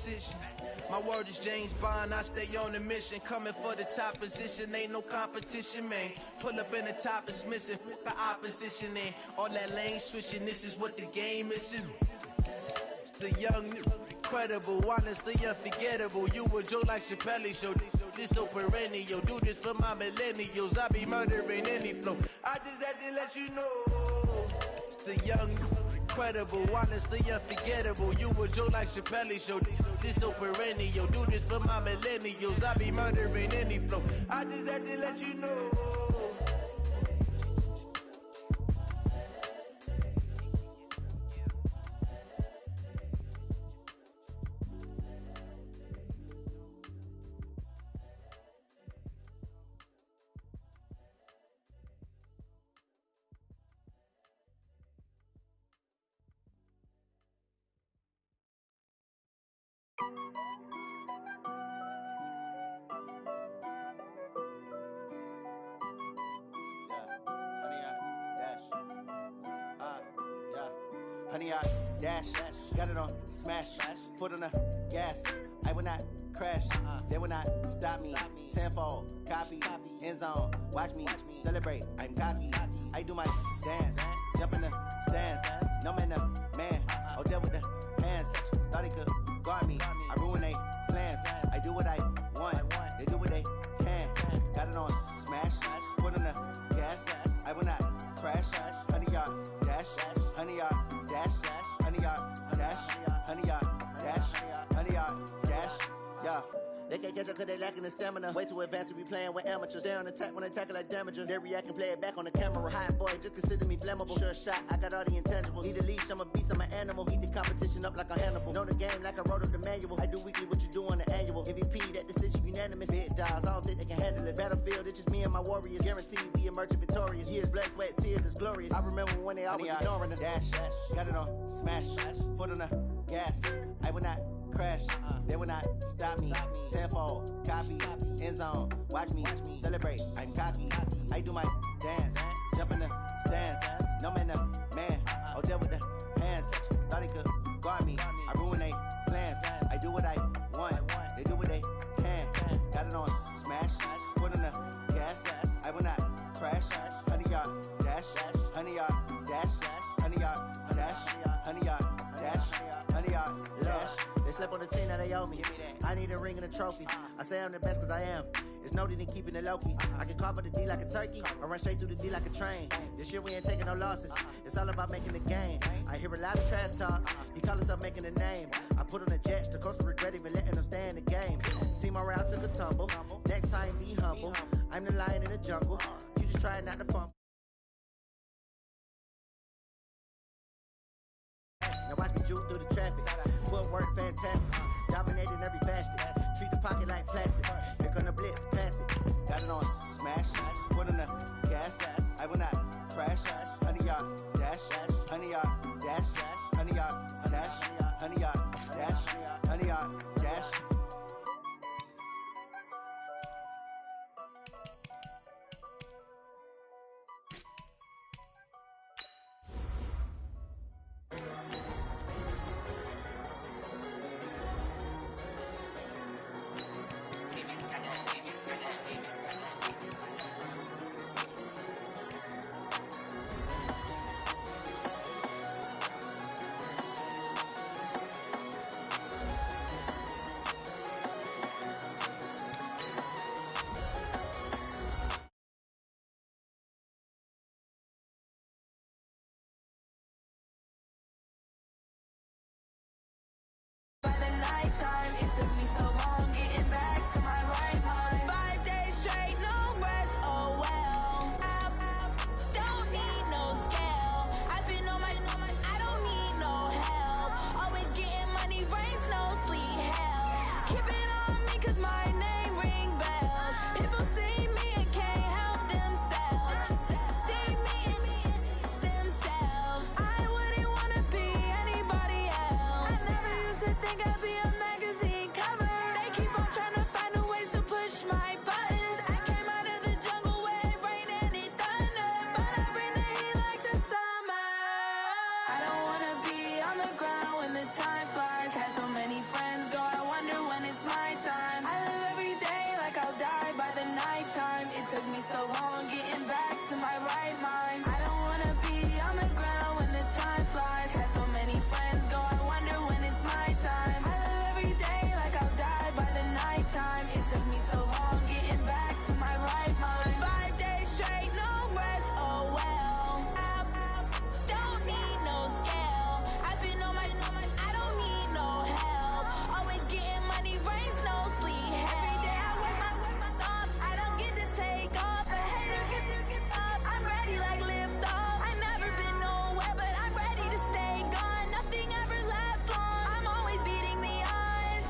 opposition. My word is James Bond, I stay on a mission. Coming for the top position, ain't no competition, man. Pull up in the top, it's missing, fuck the opposition, and all that lane switching, this is what the game is. It's the young, incredible, honestly unforgettable. You a Joe like Chappelle show, this so perennial. Do this for my millennials, I be murdering any flow. I just had to let you know. It's the young, incredible, honestly unforgettable. You a Joe like Chappelle show, this so perennial. Do this for my millennials, I be murdering any flow. I just had to let you know. Honey, I dash, got it on smash, foot on the gas. I will not crash, they will not stop me. Tenfold, copy, end zone, watch me celebrate. I'm cocky, I do my dance, jump in the stands. No man, man, oh deal with the hands. Thought he could guard me, I ruin they plans. I do what I want, they do what they can. Got it on smash, foot on the gas. I will not crash, honey, y'all dash, honey, y'all dash, honey, y'all dash, honey, y'all dash, honey, y'all dash, yeah. They can't catch up cause they lacking the stamina. Way too advanced to be playing with amateurs. Stay on attack when they tackle like damager. They react and play it back on the camera. Hot boy, just consider me flammable. Sure shot, I got all the intangibles. Need a leash, I'm a beast, I'm an animal. Heat the competition up like a Hannibal. Know the game like I wrote up the manual. I do weekly what you do on the annual. MVP, that decision unanimous. Big dials, I don't think they can handle it. Battlefield, it's just me and my warriors. Guaranteed we emerging victorious. Years, blood, sweat, tears, it's glorious. I remember when they always ignoring us. Dash, got it on smash, foot on the gas. I will not crash, they will not stop me. Tenfold, copy, end zone, watch me celebrate. I'm cocky, I do my dance, jump in the stands. No man, man, oh deal with the hands. Thought he could guard me, I ruin they plans. I do what I want, they do what they can. Got it on smash, foot on the gas. I will not crash, honey, y'all dash, honey, y'all dash, honey, y'all dash, honey, y'all dash, honey, y'all dash. They slept on the team, now they owe me. I need a ring and a trophy. I say I'm the best cause I am. It's no need in keeping it low-key. I can carve for the D like a turkey, or run straight through the D like a train. This year we ain't taking no losses. It's all about making the game. I hear a lot of trash talk. He call himself making a name. I put on the jets, the coach will regret even letting them stay in the game. Team morale took a tumble. Next time be humble. I'm the lion in the jungle. You just trying not to fumble. Now watch me juke through the traffic. Footwork fantastic. Dominating every facet. Treat the pocket like plastic. Here come the blitz, pass it. Got it on smash. Foot on the gas. I will not crash. Honey, y'all dash. Honey, y'all dash. Honey, y'all dash. Honey, y'all dash. Honey, y'all dash.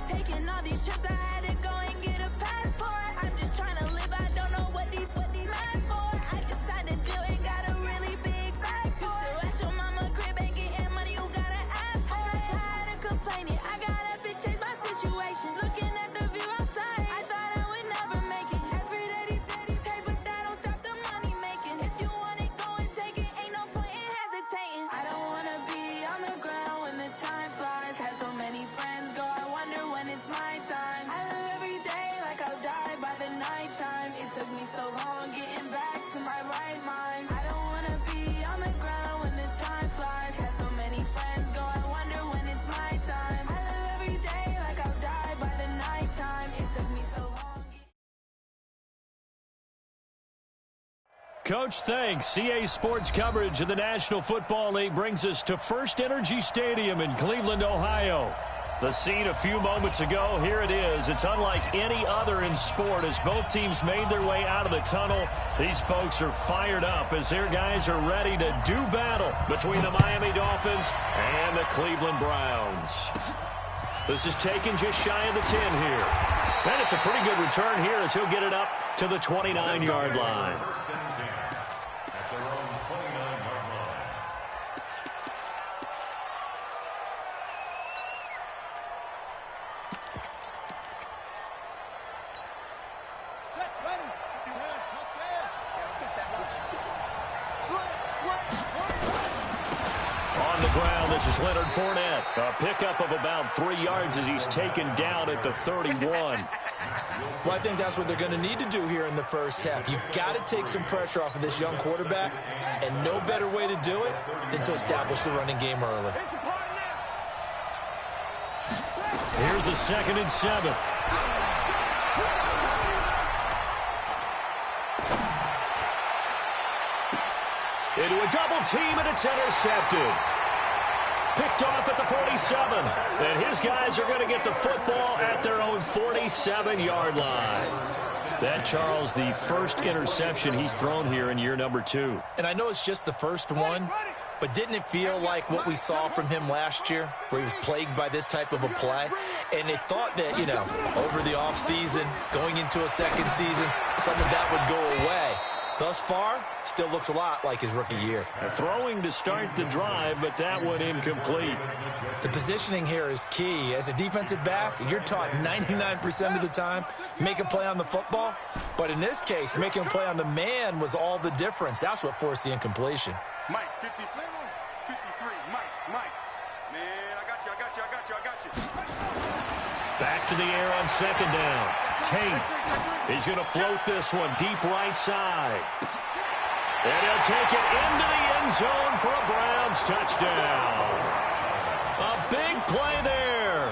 Taking all these trips, I had to go and get a passport. I'm just trying to live, I don't know what these mad for. I just signed a deal and got a really big bag for it. You still at your mama crib, ain't getting money, you gotta ask for it. I'm tired of complaining, I gotta change my situation. Looking at the view outside, I thought I would never make it. Every day, take, but that don't stop the money making. If you want it, go and take it, ain't no point in hesitating. I don't wanna be on the ground when the time flies. Had so many friends go, I wonder when it's my time. I live every day like I'll die by the nighttime. It took me so long getting back to my right mind. I don't wanna be on the ground when the time flies. Had so many friends go, I wonder when it's my time. I live every day like I'll die by the nighttime. It took me so long. Coach, thanks. CA Sports coverage of the National Football League brings us to First Energy Stadium in Cleveland, Ohio. The scene a few moments ago, here it is. It's unlike any other in sport as both teams made their way out of the tunnel. These folks are fired up as their guys are ready to do battle between the Miami Dolphins and the Cleveland Browns. This is taken just shy of the 10 here. And it's a pretty good return here as he'll get it up to the 29-yard line. On the ground, this is Leonard Fournette. A pickup of about 3 yards as he's taken down at the 31. Well, I think that's what they're going to need to do here in the first half. You've got to take some pressure off of this young quarterback, and no better way to do it than to establish the running game early. Here's a 2nd and 7. Into a double team, and it's intercepted. Picked off at the 47. And his guys are going to get the football at their own 47-yard line. That, Charles, the first interception he's thrown here in year number 2. And I know it's just the first one, but didn't it feel like what we saw from him last year, where he was plagued by this type of a play? And they thought that, you know, over the offseason, going into a second season, some of that would go away. Thus far, still looks a lot like his rookie year. Throwing to start the drive, but that one incomplete. The positioning here is key. As a defensive back, you're taught 99% of the time, make a play on the football. But in this case, making a play on the man was all the difference. That's what forced the incompletion. Mike, 53, Mike. Man, I got you. Back to the air on 2nd down. Tate. He's going to float this one deep right side. And he'll take it into the end zone for a Browns touchdown. A big play there.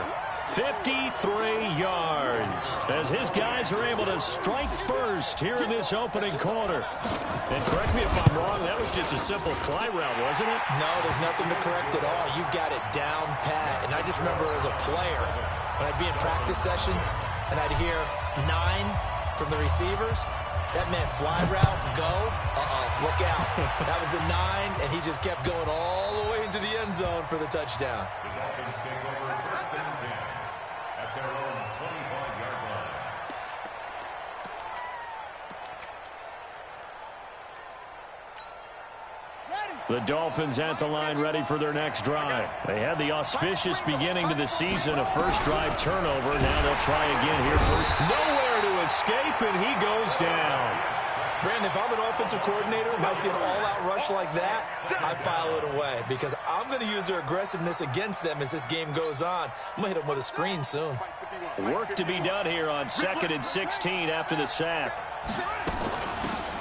53 yards as his guys are able to strike first here in this opening quarter. And correct me if I'm wrong, that was just a simple fly route, wasn't it? No, there's nothing to correct at all. You've got it down pat. And I just remember as a player, when I'd be in practice sessions and I'd hear 9 from the receivers, that meant fly route, go, look out. That was the 9, and he just kept going all the way into the end zone for the touchdown. The Dolphins take over 1st and 10 at their own 25-yard line. The Dolphins at the line ready for their next drive. They had the auspicious beginning to the season, a first drive turnover. Now they'll try again here for nowhere to escape, and he goes down. Brandon, if I'm an offensive coordinator and I see an all-out rush like that, I file it away because I'm going to use their aggressiveness against them as this game goes on. I'm going to hit them with a screen soon. Work to be done here on 2nd and 16 after the sack.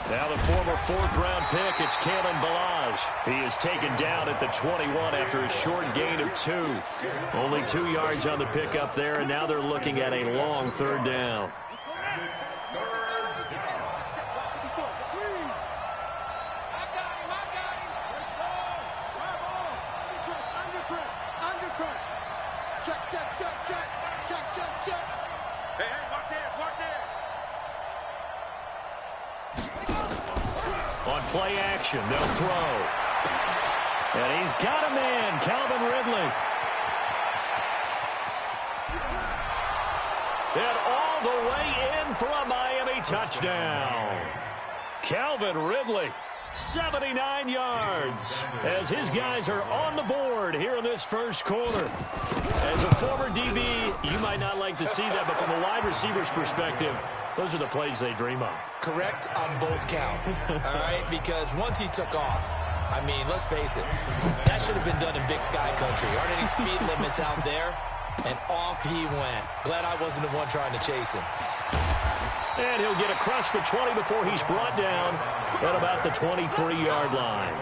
Now the former 4th-round pick, it's Kalen Ballage. He is taken down at the 21 after a short gain of 2. Only 2 yards on the pickup there, and now they're looking at a long 3rd down. On play action, they'll throw. And he's got a man, Calvin Ridley. the way in for a Miami touchdown. Calvin Ridley, 79 yards, as his guys are on the board here in this first quarter. As a former DB, you might not like to see that, but from a wide receiver's perspective, those are the plays they dream of. Correct on both counts, all right? Because once he took off, I mean, let's face it, that should have been done in Big Sky Country. Aren't any speed limits out there? And off he went. Glad I wasn't the one trying to chase him. And he'll get across the 20 before he's brought down at about the 23-yard line.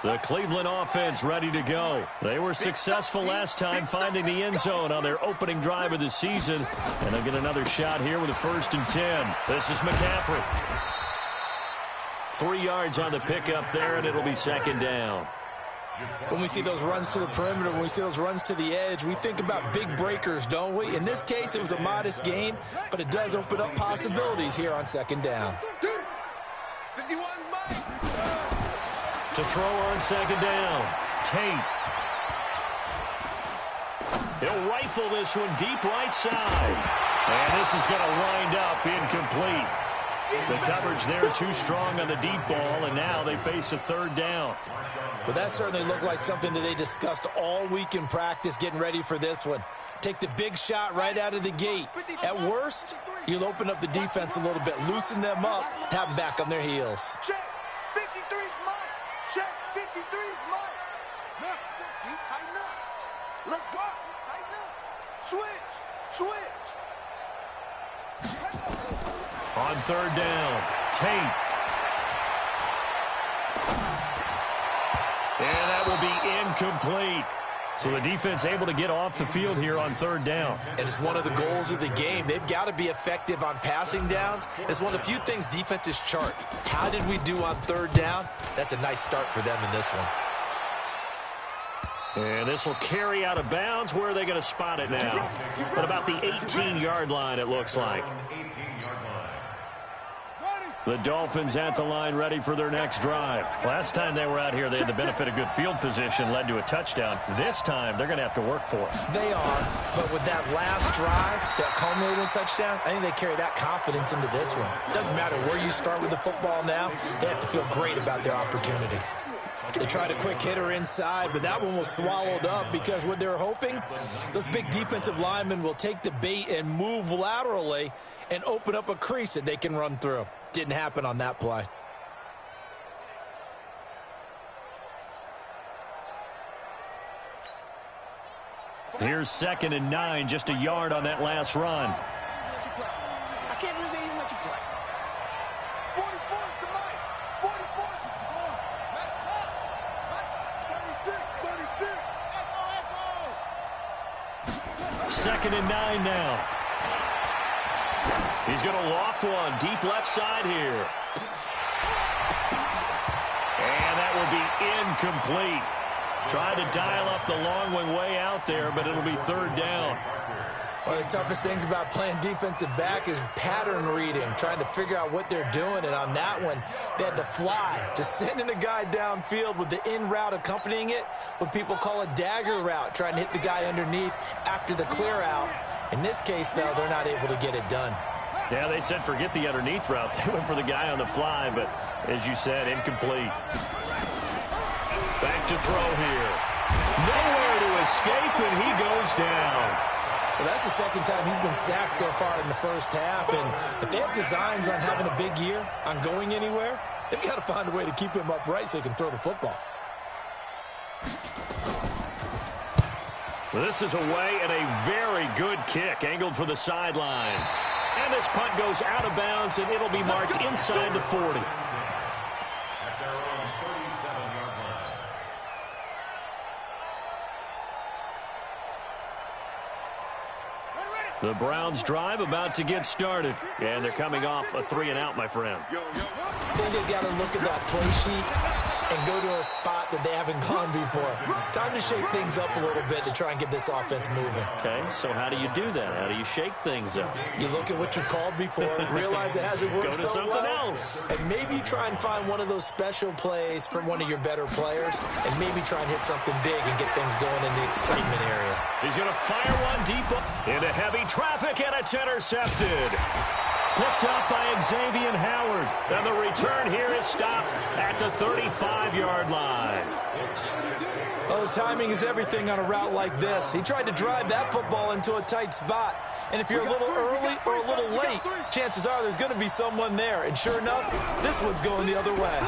The Cleveland offense ready to go. They were successful last time finding the end zone on their opening drive of the season. And they'll get another shot here with a 1st and 10. This is McCaffrey. 3 yards on the pickup there, and it'll be 2nd down. When we see those runs to the perimeter, when we see those runs to the edge, we think about big breakers, don't we? In this case, it was a modest gain, but it does open up possibilities here on 2nd down. To throw on 2nd down, Tate. He'll rifle this one deep right side. And this is going to wind up incomplete. The coverage there too strong on the deep ball, and now they face a 3rd down. Well, that certainly looked like something that they discussed all week in practice getting ready for this one. Take the big shot right out of the gate. At worst, you'll open up the defense a little bit, loosen them up, have them back on their heels. Check. 53's mine. Check. 53's mine. Now, you tighten up. Let's go. Tighten up. Switch. On 3rd down, Tate. And that will be incomplete. So the defense able to get off the field here on 3rd down. And it's one of the goals of the game. They've got to be effective on passing downs. It's one of the few things defenses chart. How did we do on 3rd down? That's a nice start for them in this one. And this will carry out of bounds. Where are they going to spot it now? At about the 18-yard line, it looks like. The Dolphins at the line ready for their next drive. Last time they were out here, they had the benefit of good field position, led to a touchdown. This time, they're going to have to work for it. They are, but with that last drive, that culminating touchdown, I think they carry that confidence into this one. It doesn't matter where you start with the football now, they have to feel great about their opportunity. They tried a quick hitter inside, but that one was swallowed up because what they're hoping, those big defensive linemen will take the bait and move laterally and open up a crease that they can run through. Didn't happen on that play. Here's 2nd and 9, just a yard on that last run. I can't believe they even let you play. 44 to Mike. 44 to Max Mike. 36. 2nd and 9 now. He's going to loft one deep left side here. And that will be incomplete. Tried to dial up the long one way out there, but it'll be 3rd down. One of the toughest things about playing defensive back is pattern reading, trying to figure out what they're doing. And on that one, they had to fly, just sending a guy downfield with the in route accompanying it, what people call a dagger route, trying to hit the guy underneath after the clear out. In this case, though, they're not able to get it done. Yeah, they said forget the underneath route. They went for the guy on the fly, but as you said, incomplete. Back to throw here. Nowhere to escape, and he goes down. Well, that's the second time he's been sacked so far in the first half, and if they have designs on having a big year, on going anywhere, they've got to find a way to keep him upright so he can throw the football. This is away and a very good kick, angled for the sidelines. And this punt goes out of bounds, and it'll be marked inside the 40. The Browns drive about to get started, and they're coming off a 3-and-out, my friend. I think they've got to look at that play sheet and go to a spot that they haven't gone before. Time to shake things up a little bit to try and get this offense moving. Okay, so how do you do that? How do you shake things up? You look at what you've called before, realize it hasn't worked Go to so something well, else. and maybe try and find one of those special plays from one of your better players, and maybe try and hit something big and get things going in the excitement area. He's going to fire one deep into heavy traffic, and it's intercepted. Picked up by Xavier Howard. And the return here is stopped at the 35-yard line. Oh, timing is everything on a route like this. He tried to drive that football into a tight spot. And if you're a little early or a little late, chances are there's going to be someone there. And sure enough, this one's going the other way.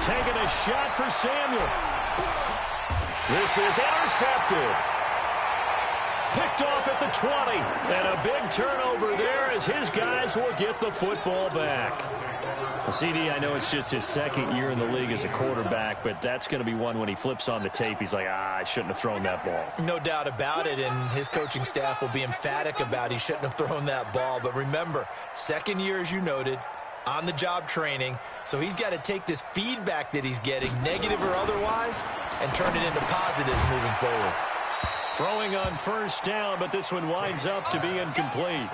Taking a shot for Samuel. This is intercepted. Picked off at the 20. And a big turnover there as his guys will get the football back. CD, I know it's just his second year in the league as a quarterback, but that's going to be one when he flips on the tape. He's like, I shouldn't have thrown that ball. No doubt about it, and his coaching staff will be emphatic about he shouldn't have thrown that ball. But remember, second year, as you noted, on-the-job training, so he's got to take this feedback that he's getting, negative or otherwise, and turn it into positives moving forward. Throwing on first down, but this one winds up to be incomplete.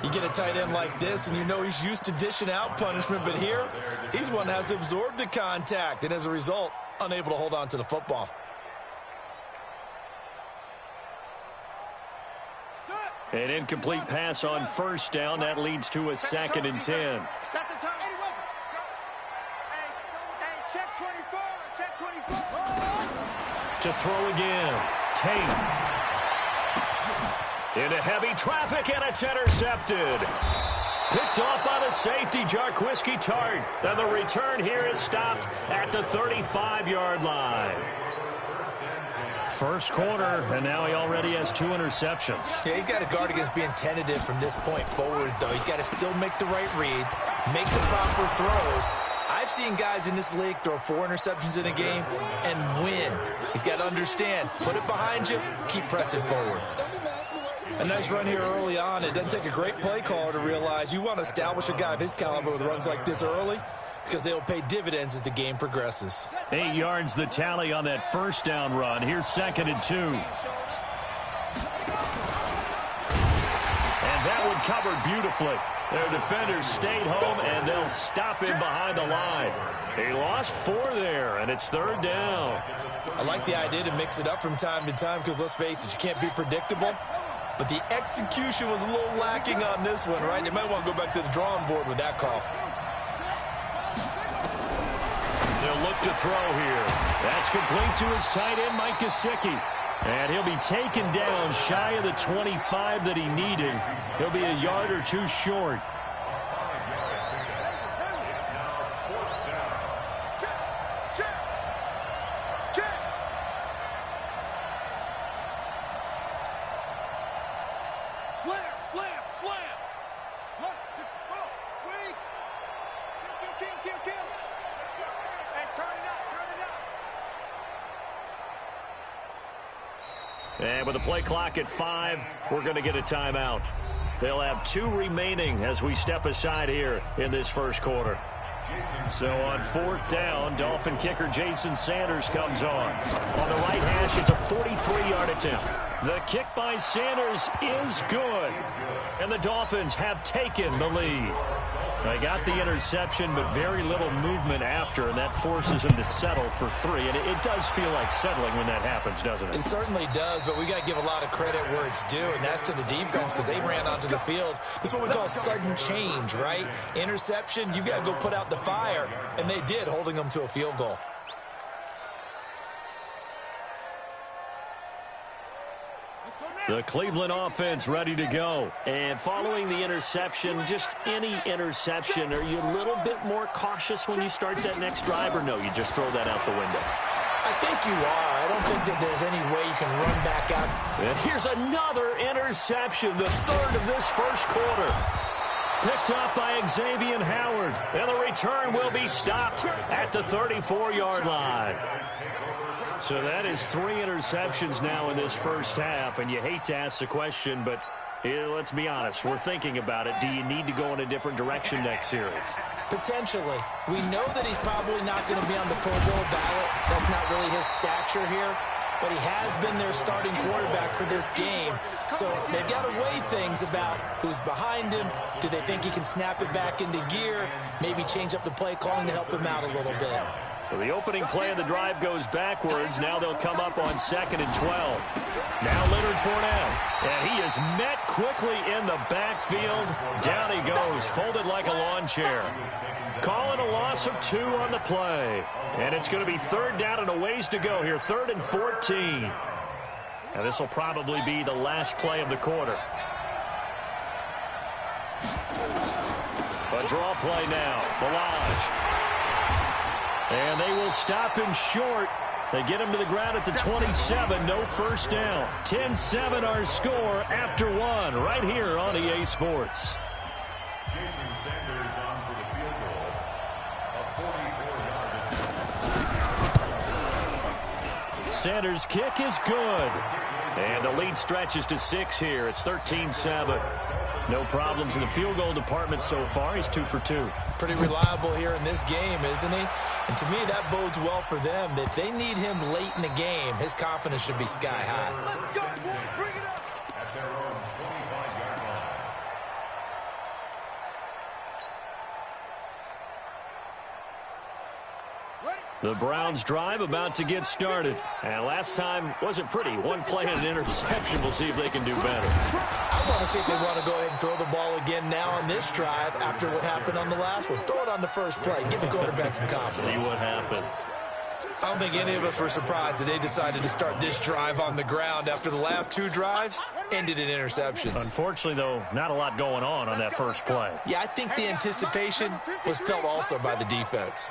You get a tight end like this, and you know he's used to dishing out punishment, but here, he's one that has to absorb the contact, and as a result, unable to hold on to the football. An incomplete pass on first down. That leads to a 2nd and 10. Set the time. Hey, check 24. Check 24. To throw again. Tate. Into heavy traffic, and it's intercepted. Picked off by the safety, Jarquiski Tart. And the return here is stopped at the 35-yard line. First quarter, and now he already has 2 interceptions. Yeah, he's got to guard against being tentative from this point forward, though. He's got to still make the right reads, make the proper throws. I've seen guys in this league throw 4 interceptions in a game and win. He's got to understand, put it behind you, keep pressing forward. A nice run here early on. It doesn't take a great play caller to realize you want to establish a guy of his caliber with runs like this early because they'll pay dividends as the game progresses. 8 yards the tally on that first down run. Here's 2nd and 2. And that one covered beautifully. Their defenders stayed home, and they'll stop him behind the line. He lost 4 there, and it's 3rd down. I like the idea to mix it up from time to time because, let's face it, you can't be predictable. But the execution was a little lacking on this one, right? They might want to go back to the drawing board with that call. They'll look to throw here. That's complete to his tight end, Mike Gesicki. And he'll be taken down shy of the 25 that he needed. He'll be a yard or 2 short. And with the play clock at 5, we're going to get a timeout. They'll have 2 remaining as we step aside here in this first quarter. So on 4th down, Dolphin kicker Jason Sanders comes on. On the right hash, it's a 43-yard attempt. The kick by Sanders is good. And the Dolphins have taken the lead. They got the interception, but very little movement after, and that forces him to settle for 3. And it does feel like settling when that happens, doesn't it? It certainly does, but we got to give a lot of credit where it's due, and that's to the defense because they ran onto the field. This is what we call sudden change, right? Interception, you got to go put out the fire, and they did, holding them to a field goal. The Cleveland offense ready to go. And following the interception, just any interception, are you a little bit more cautious when you start that next drive, or no, you just throw that out the window? I think you are. I don't think that there's any way you can run back out. And here's another interception, the 3rd of this first quarter. Picked up by Xavier Howard. And the return will be stopped at the 34-yard line. So that is 3 interceptions now in this first half, and you hate to ask the question, but let's be honest, we're thinking about it. Do you need to go in a different direction next series? Potentially. We know that he's probably not going to be on the Pro Bowl ballot. That's not really his stature here. But he has been their starting quarterback for this game. So they've got to weigh things about who's behind him. Do they think he can snap it back into gear? Maybe change up the play calling to help him out a little bit. So the opening play of the drive goes backwards. Now they'll come up on 2nd and 12. Now Leonard Fournette. And he is met quickly in the backfield. Down he goes, folded like a lawn chair. Calling a loss of 2 on the play. And it's going to be 3rd down and a ways to go here. 3rd and 14. Now this will probably be the last play of the quarter. A draw play now. Balaj. And they will stop him short. They get him to the ground at the 27. No first down. 10-7 our score after 1 right here on EA Sports. Jason Sanders on for the field goal. A 44-yard. Sanders' kick is good. And the lead stretches to 6 here. It's 13-7. No problems in the field goal department so far. He's 2 for 2. Pretty reliable here in this game, isn't he? And to me, that bodes well for them. If they need him late in the game, his confidence should be sky high. Let's go, boy. Bring it up. At their own 25-yard line. The Browns drive about to get started. And last time wasn't pretty. One play and an interception. We'll see if they can do better. I want to see if they want to go ahead and throw the ball again now on this drive after what happened on the last one. Throw it on the first play. Give the quarterback some confidence. See what happens. I don't think any of us were surprised that they decided to start this drive on the ground after the last 2 drives ended in interceptions. Unfortunately, though, not a lot going on that first play. Yeah, I think the anticipation was felt also by the defense.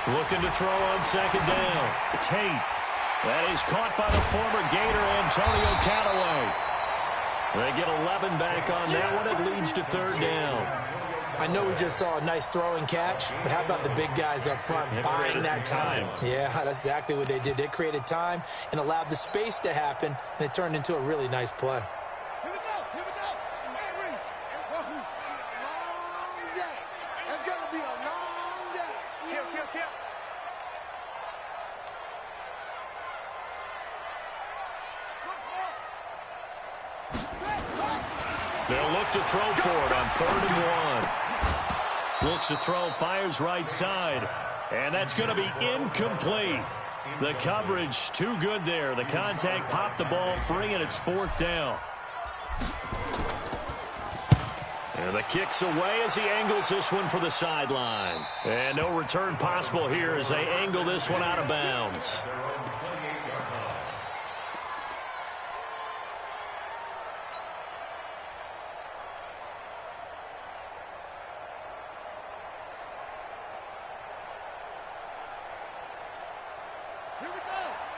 Looking to throw on 2nd down. Tate. That is caught by the former Gator, Antonio Callaway. They get 11 back on that one. It leads to 3rd down. I know we just saw a nice throwing catch, but how about the big guys up front buying that time? Yeah, that's exactly what they did. They created time and allowed the space to happen, and it turned into a really nice play. Here we go. Here we go. It's going to be a long day. It's going to be a long day. Kill. They'll look to throw for it on 3rd and 1. Looks to throw, fires right side. And that's going to be incomplete. The coverage too good there. The contact popped the ball free, and it's 4th down. And the kick's away as he angles this one for the sideline. And no return possible here as they angle this one out of bounds.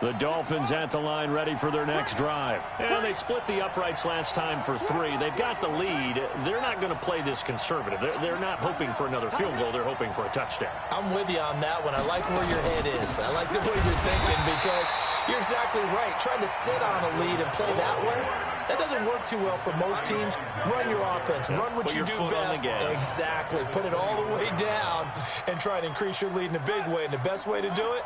The Dolphins at the line ready for their next drive. And they split the uprights last time for 3. They've got the lead. They're not going to play this conservative. They're not hoping for another field goal. They're hoping for a touchdown. I'm with you on that one. I like where your head is. I like the way you're thinking because you're exactly right. Trying to sit on a lead and play that way, that doesn't work too well for most teams. Run your offense. Run what you do best. Exactly. Put it all the way down and try to increase your lead in a big way. And the best way to do it,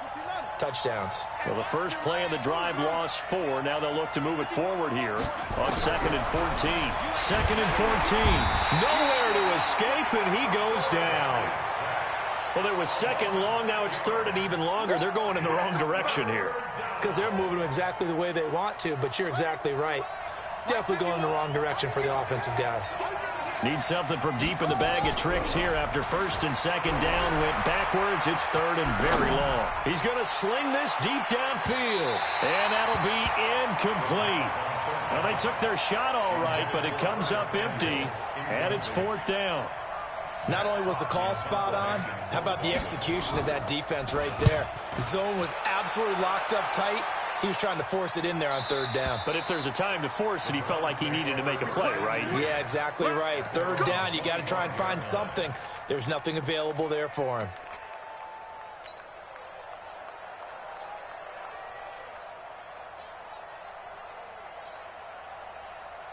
touchdowns. Well, the first play of the drive lost 4. Now they'll look to move it forward here on 2nd and 14. 2nd and 14. Nowhere to escape, and he goes down. Well, it was 2nd long. Now it's 3rd and even longer. They're going in the wrong direction here. Because they're moving exactly the way they want to, but you're exactly right. Definitely going in the wrong direction for the offensive guys. Need something from deep in the bag of tricks here after 1st and 2nd down. Went backwards. It's 3rd and very long. He's going to sling this deep downfield. And that'll be incomplete. Well, they took their shot all right, but it comes up empty. And it's 4th down. Not only was the call spot on, how about the execution of that defense right there? The zone was absolutely locked up tight. He was trying to force it in there on 3rd down. But if there's a time to force it, he felt like he needed to make a play, right? Yeah, exactly right. 3rd down, you got to try and find something. There's nothing available there for him.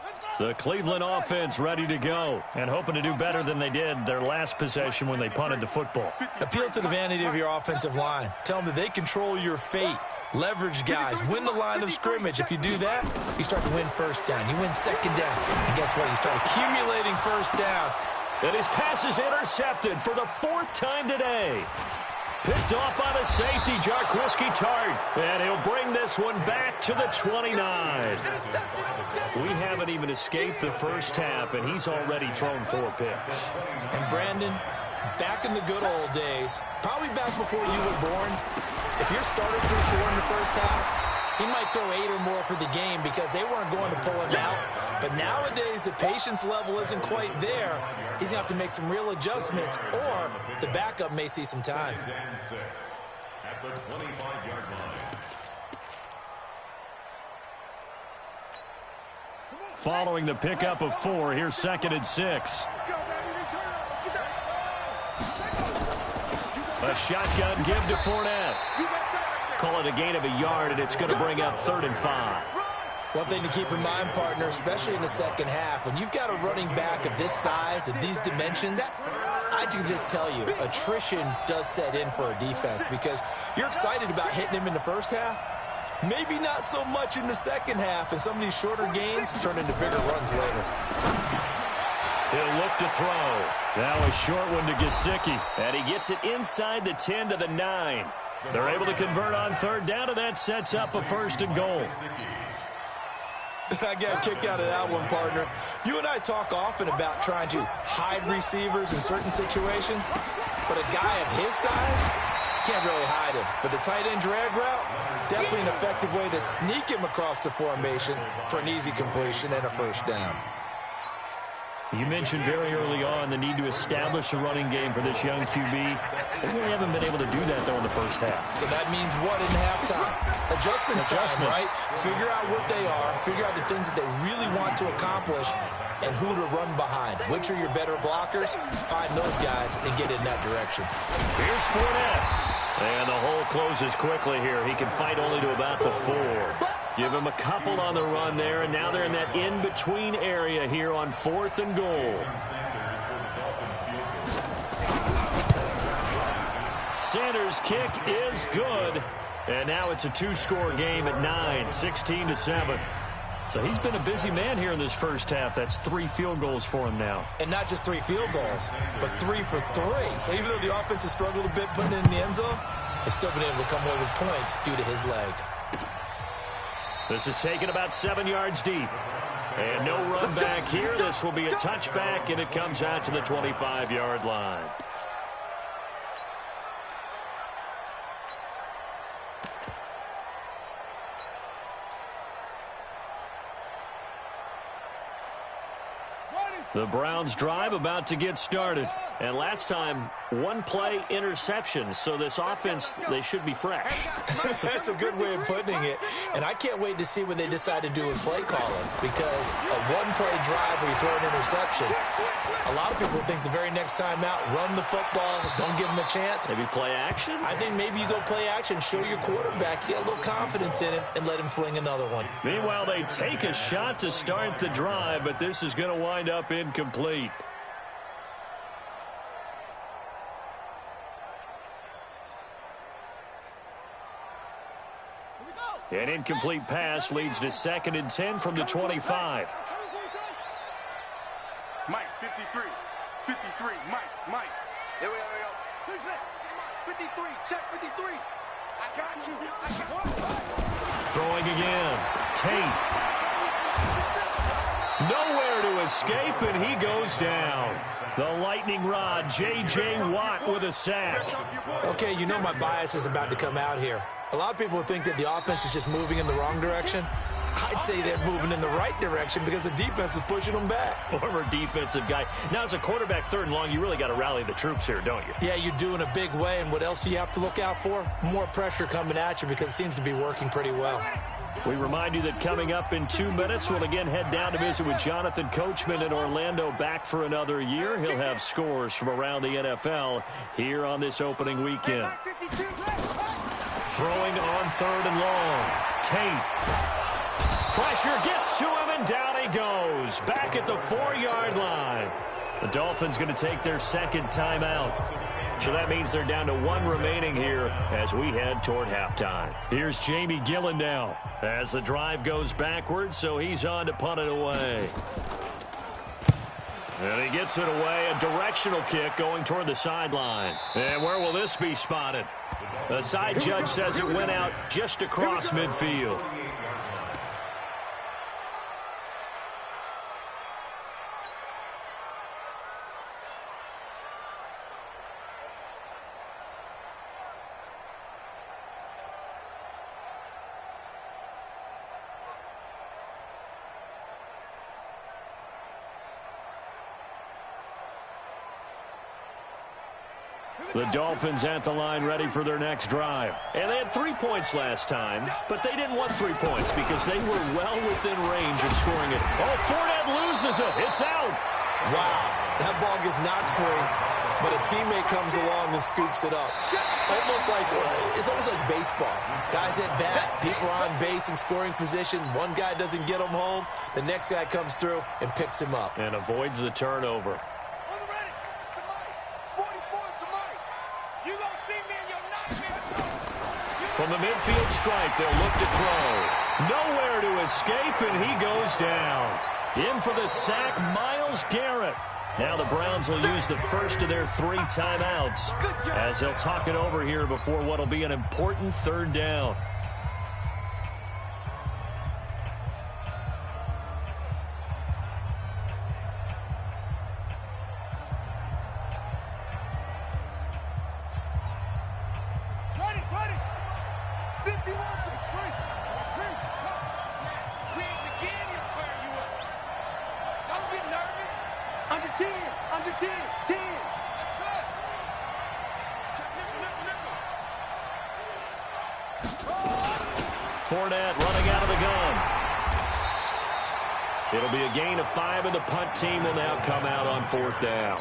Let's go. The Cleveland offense ready to go and hoping to do better than they did their last possession when they punted the football. Appeal to the vanity of your offensive line. Tell them that they control your fate. Leverage guys. Win the line of scrimmage. If you do that, you start to win first down. You win second down. And guess what? You start accumulating first downs. And his pass is intercepted for the 4th time today. Picked off by the safety, Jarquiski Tart. And he'll bring this one back to the 29. We haven't even escaped the first half, and he's already thrown 4 picks. And Brandon, back in the good old days, probably back before you were born, if your starter threw 4 in the first half, he might throw 8 or more for the game because they weren't going to pull him out. But nowadays, the patience level isn't quite there. He's going to have to make some real adjustments, or the backup may see some time. At the 25-yard line. Following the pickup of 4, here's 2nd and 6. A shotgun give to Fournette. Call it a gain of a yard, and it's going to bring up 3rd and 5. One thing to keep in mind, partner, especially in the second half, when you've got a running back of this size, of these dimensions, I can just tell you, attrition does set in for a defense because you're excited about hitting him in the first half. Maybe not so much in the second half, and some of these shorter gains turn into bigger runs later. He'll look to throw. Now a short one to Gesicki. And he gets it inside the 10 to the 9. They're able to convert on 3rd down, and that sets up a 1st and goal. I got a kick out of that one, partner. You and I talk often about trying to hide receivers in certain situations, but a guy of his size can't really hide him. But the tight end drag route, definitely an effective way to sneak him across the formation for an easy completion and a 1st down. You mentioned very early on the need to establish a running game for this young QB. They really haven't been able to do that, though, in the first half. So that means what in halftime? Adjustments time, right? Figure out what they are, figure out the things that they really want to accomplish, and who to run behind. Which are your better blockers? Find those guys and get in that direction. Here's Fournette. And the hole closes quickly here. He can fight only to about the 4. Give him a couple on the run there, and now they're in that in-between area here on 4th and goal. Sanders' kick is good, and now it's a 2-score game at 9, 16-7. So he's been a busy man here in this first half. That's 3 field goals for him now. And not just 3 field goals, but 3 for 3. So even though the offense has struggled a bit putting it in the end zone, they've still been able to come away with points due to his leg. This is taken about 7 yards deep. And no run back here. This will be a touchback, and it comes out to the 25-yard line. The Browns drive about to get started. And last time, 1-play interception. So this offense, they should be fresh. That's a good way of putting it. And I can't wait to see what they decide to do in play calling. Because a 1-play drive where you throw an interception, a lot of people think the very next time out, run the football, don't give them a chance. Maybe play action? I think maybe you go play action, show your quarterback, get a little confidence in him, and let him fling another one. Meanwhile, they take a shot to start the drive, but this is going to wind up incomplete. An incomplete pass leads to 2nd and 10 from the 25. Mike, 53. 53. Mike. Here we go. 53. Check 53. I got you. Throwing again. Tate. Nowhere to escape, and he goes down. The lightning rod, J.J. Watt with a sack. Okay, you know my bias is about to come out here. A lot of people think that the offense is just moving in the wrong direction. I'd say they're moving in the right direction because the defense is pushing them back. Former defensive guy. Now, as a quarterback 3rd and long, you really got to rally the troops here, don't you? Yeah, you do in a big way. And what else do you have to look out for? More pressure coming at you because it seems to be working pretty well. We remind you that coming up in 2 minutes, we'll again head down to visit with Jonathan Coachman in Orlando, back for another year. He'll have scores from around the NFL here on this opening weekend. Throwing on 3rd and long. Tate. Pressure gets to him, and down he goes. Back at the 4-yard line. The Dolphins going to take their second timeout. So that means they're down to 1 remaining here as we head toward halftime. Here's Jamie Gillen now as the drive goes backwards, so he's on to punt it away. And he gets it away, a directional kick going toward the sideline. And where will this be spotted? The side judge says it went out just across midfield. The Dolphins at the line ready for their next drive. And they had 3 points last time, but they didn't want 3 points because they were well within range of scoring it. Oh, Fournette loses it. It's out. Wow, that ball gets knocked free, but a teammate comes along and scoops it up. It's almost like baseball. Guys at bat, people are on base in scoring position. One guy doesn't get him home. The next guy comes through and picks him up. And avoids the turnover. From the midfield stripe, they'll look to throw. Nowhere to escape, and he goes down. In for the sack, Myles Garrett. Now the Browns will use the first of their 3 timeouts as they'll talk it over here before what will be an important 3rd down. Fournette running out of the gun. It'll be a gain of 5, and the punt team will now come out on 4th down.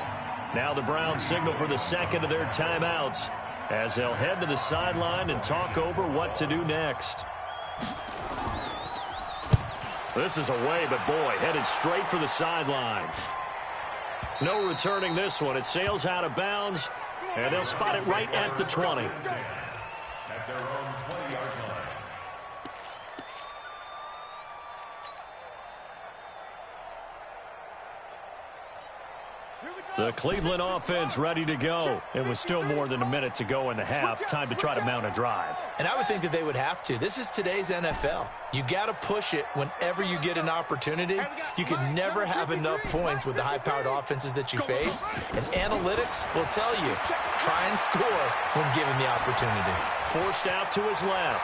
Now the Browns signal for the second of their timeouts as they'll head to the sideline and talk over what to do next. This is away, but boy, headed straight for the sidelines. No returning this one. It sails out of bounds, and they'll spot it right at the 20. At their own 20-yard line. The Cleveland offense ready to go. It was still more than a minute to go in the half. Time to try to mount a drive. And I would think that they would have to. This is today's NFL. You got to push it whenever you get an opportunity. You can never have enough points with the high-powered offenses that you face. And analytics will tell you, try and score when given the opportunity. Forced out to his left.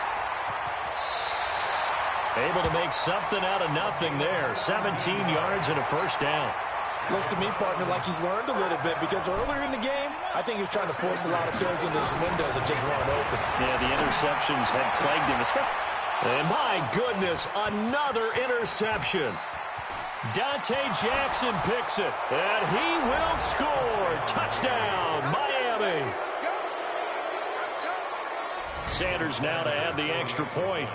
Able to make something out of nothing there. 17 yards and a 1st down. Looks to me, partner, like he's learned a little bit because earlier in the game, I think he was trying to force a lot of throws into his windows that just weren't open. Yeah, the interceptions had plagued him. And my goodness, another interception. Dante Jackson picks it, and he will score. Touchdown, Miami. Sanders now to add the extra point.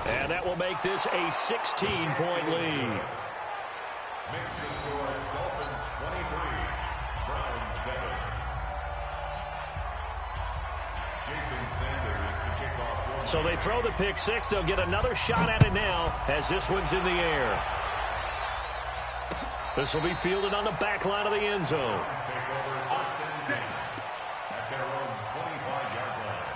And that will make this a 16-point lead. Makes the score Dolphins 23, Browns 7. Jason Sanders to kick off. So they throw the pick 6. They'll get another shot at it now as this one's in the air. This will be fielded on the back line of the end zone. Take over 1st and 10 at their own 25-yard line.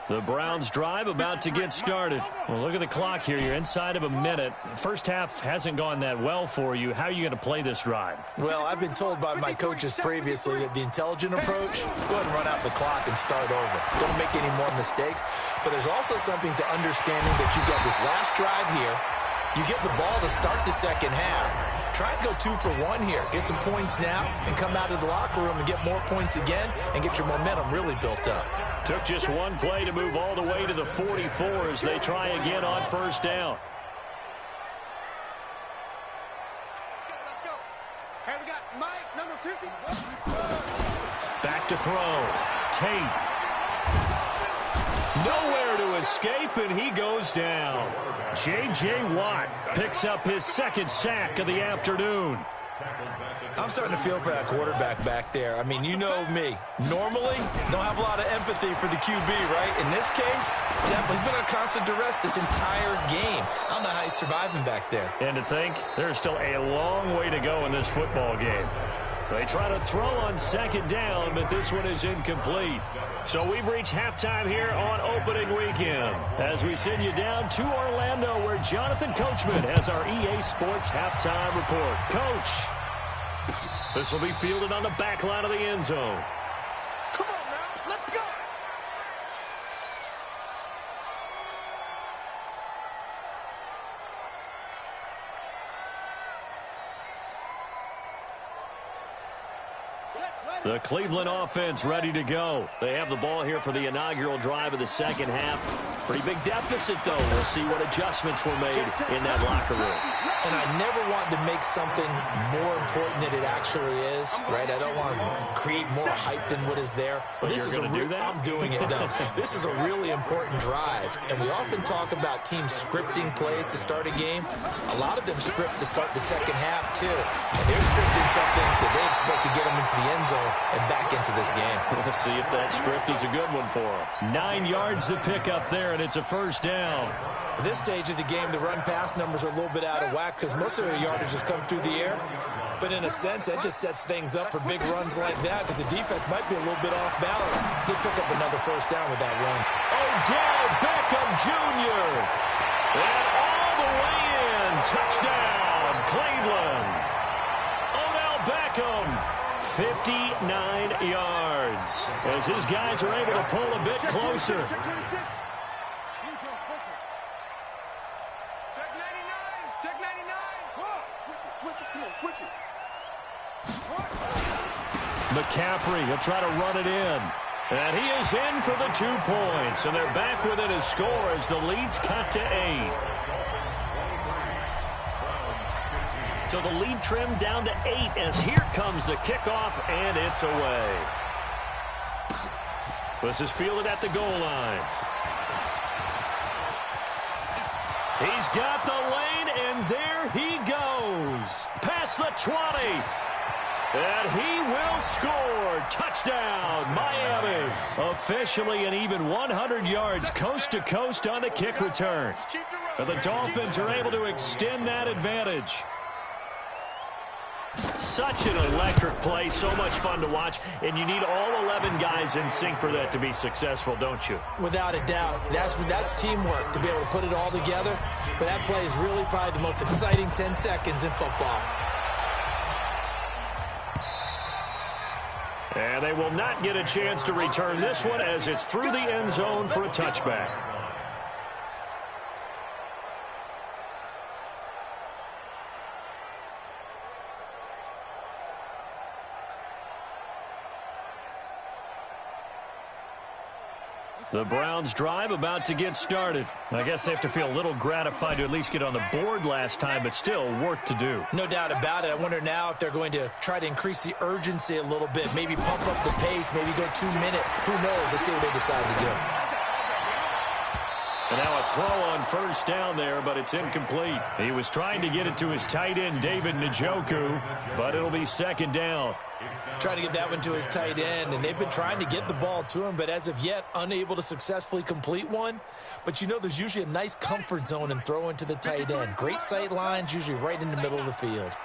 The Browns drive about to get started. Well, look at the clock here. You're inside of a minute. First half hasn't gone that well for you. How are you going to play this drive? Well, I've been told by my coaches previously that the intelligent approach, go ahead and run out the clock and start over. Don't make any more mistakes. But there's also something to understanding that you've got this last drive here. You get the ball to start the second half. Try and go 2 for 1 here. Get some points now and come out of the locker room and get more points again and get your momentum really built up. Took just one play to move all the way to the 44 as they try again on 1st down. Let's go. Hey, we got Mike, number 50. Back to throw. Tate. Nowhere to escape, and he goes down. J.J. Watt picks up his second sack of the afternoon. I'm starting to feel for that quarterback back there. I mean, you know me. Normally, don't have a lot of empathy for the QB, right? In this case, definitely he's been under constant duress this entire game. I don't know how he's surviving back there. And to think, there's still a long way to go in this football game. They try to throw on second down, but this one is incomplete. So we've reached halftime here on opening weekend as we send you down to Orlando where Jonathan Coachman has our EA Sports halftime report. Coach, this will be fielded on the back line of the end zone. Come on now, let's go. The Cleveland offense ready to go. They have the ball here for the inaugural drive of the second half. Pretty big deficit, though. We'll see what adjustments were made in that locker room. And I never want to make something more important than it actually is, right? I don't want to create more hype than what is there. But this is going to do that? I'm doing it, though. This is a really important drive. And we often talk about teams scripting plays to start a game. A lot of them script to start the second half, too. And they're scripting something that they expect to get them into the end zone and back into this game. We'll see if that script is a good one for them. 9 yards to pick up there, and it's a first down. At this stage of the game, the run-pass numbers are a little bit out of whack because most of their yardage has come through the air. But in a sense, that just sets things up for big runs like that because the defense might be a little bit off balance. They pick up another first down with that run. Odell Beckham Jr. And all the way in. Touchdown, Cleveland. Odell Beckham, 59 yards. As his guys are able to pull a bit closer. McCaffrey will try to run it in. And he is in for the 2 points. And they're back within a score as the lead's cut to 8. So the lead trimmed down to 8 as here comes the kickoff, and it's away. This is fielded at the goal line. He's got the lane, and there he goes. Past the 20. And he will score. Touchdown, Miami. Officially an even 100 yards coast to coast on the kick return. And the Dolphins are able to extend that advantage. Such an electric play, so much fun to watch, and you need all 11 guys in sync for that to be successful, don't you? Without a doubt. That's teamwork to be able to put it all together. But that play is really probably the most exciting 10 seconds in football. And they will not get a chance to return this one as it's through the end zone for a touchback. The Browns drive about to get started. I guess they have to feel a little gratified to at least get on the board last time, but still work to do. No doubt about it. I wonder now if they're going to try to increase the urgency a little bit, maybe pump up the pace, maybe go 2 minute. Who knows? Let's see what they decide to do. And now a throw on first down there, but it's incomplete. He was trying to get it to his tight end, David Njoku, but it'll be second down. Trying to get that one to his tight end, and they've been trying to get the ball to him, but as of yet, unable to successfully complete one. But you know there's usually a nice comfort zone in throwing to the tight end. Great sight lines, usually right in the middle of the field.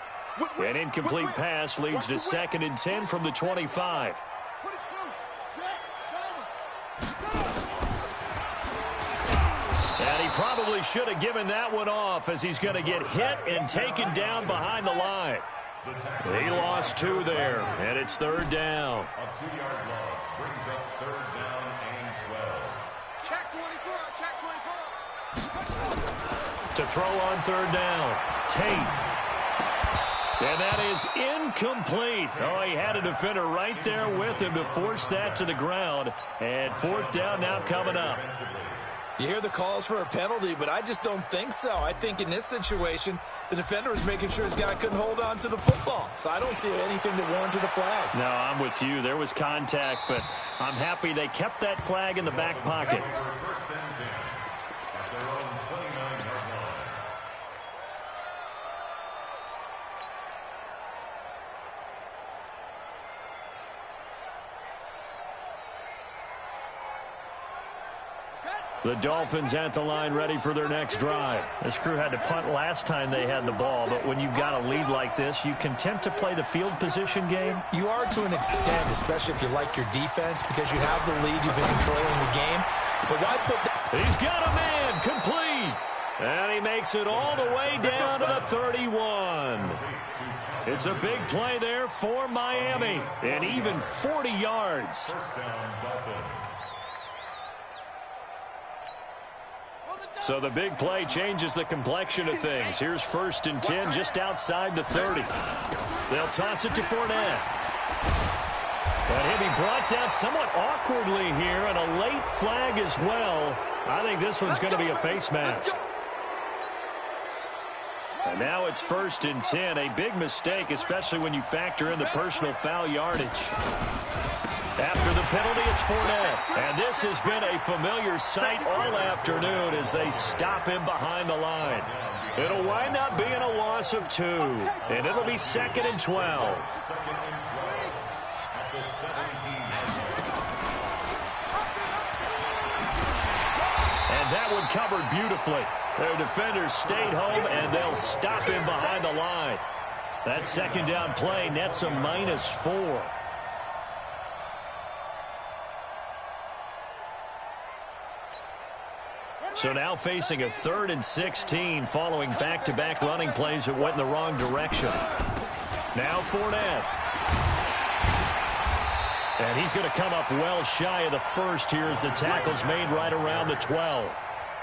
An incomplete pass leads to 2nd and 10 from the 25. And he probably should have given that one off as he's going to get hit and taken down behind the line. He lost 2 there, and it's 3rd down. A 2-yard loss brings up 3rd down and 12. Check 24. To throw on 3rd down, Tate. And that is incomplete. Oh, he had a defender right there with him to force that to the ground. And 4th down now coming up. You hear the calls for a penalty, but I just don't think so. I think in this situation, the defender was making sure his guy couldn't hold on to the football. So I don't see anything that warranted a flag. No, I'm with you. There was contact, but I'm happy they kept that flag in the back pocket. The Dolphins at the line ready for their next drive. This crew had to punt last time they had the ball, but when you've got a lead like this, you content to play the field position game? You are to an extent, especially if you like your defense, because you have the lead, you've been controlling the game. But why put that? He's got a man, complete. And he makes it all the way down to the 31. It's a big play there for Miami, and even 40 yards. So the big play changes the complexion of things. Here's 1st and 10 just outside the 30. They'll toss it to Fournette. And he'll be brought down somewhat awkwardly here, and a late flag as well. I think this one's going to be a face mask. And now it's 1st and 10. A big mistake, especially when you factor in the personal foul yardage. After the penalty, it's Fournette. And this has been a familiar sight all afternoon as they stop him behind the line. It'll wind up being a loss of 2. And it'll be 2nd and 12. And that one covered beautifully. Their defenders stayed home, and they'll stop him behind the line. That 2nd down play nets a -4. So now facing a 3rd and 16 following back-to-back running plays that went in the wrong direction. Now Fournette. And he's going to come up well shy of the first here as the tackle's made right around the 12.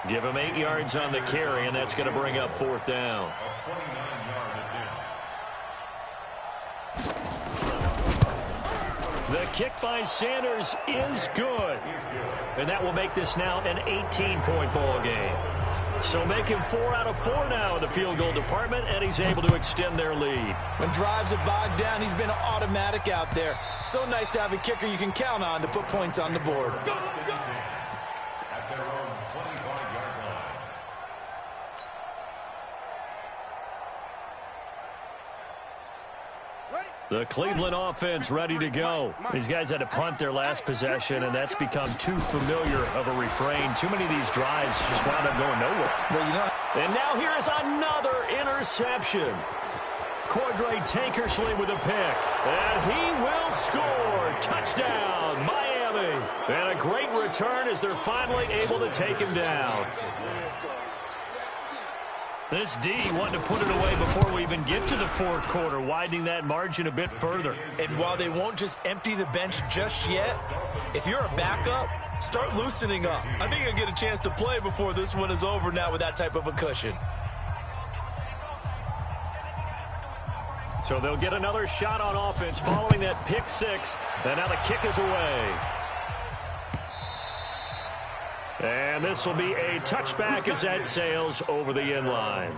Give him 8 yards on the carry, and that's going to bring up 4th down. The kick by Sanders is good. And that will make this now an 18-point ball game. So making 4 out of 4 now in the field goal department, and he's able to extend their lead. When drives have bogged down, he's been automatic out there. So nice to have a kicker you can count on to put points on the board. The Cleveland offense ready to go. These guys had to punt their last possession, and that's become too familiar of a refrain. Too many of these drives just wound up going nowhere. Well, you know. And now here is another interception. Cordray Tankersley with a pick. And he will score. Touchdown, Miami. And a great return as they're finally able to take him down. This D wanting to put it away before we even get to the 4th quarter, widening that margin a bit further. And while they won't just empty the bench just yet, if you're a backup, start loosening up. I think you'll get a chance to play before this one is over now with that type of a cushion. So they'll get another shot on offense following that pick 6. And now the kick is away. And this will be a touchback as that sails over the end line.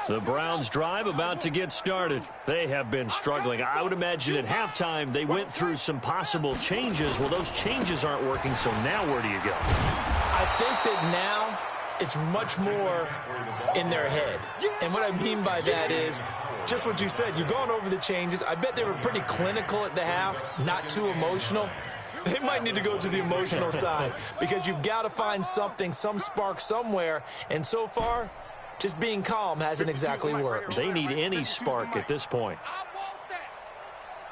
The Browns drive about to get started. They have been struggling. I would imagine at halftime they went through some possible changes. Well, those changes aren't working, so now where do you go? I think that now it's much more in their head. And what I mean by that is just what you said. You've gone over the changes. I bet they were pretty clinical at the half, not too emotional. They might need to go to the emotional side because you've got to find something, some spark somewhere. And so far, just being calm hasn't exactly worked. They need any spark at this point.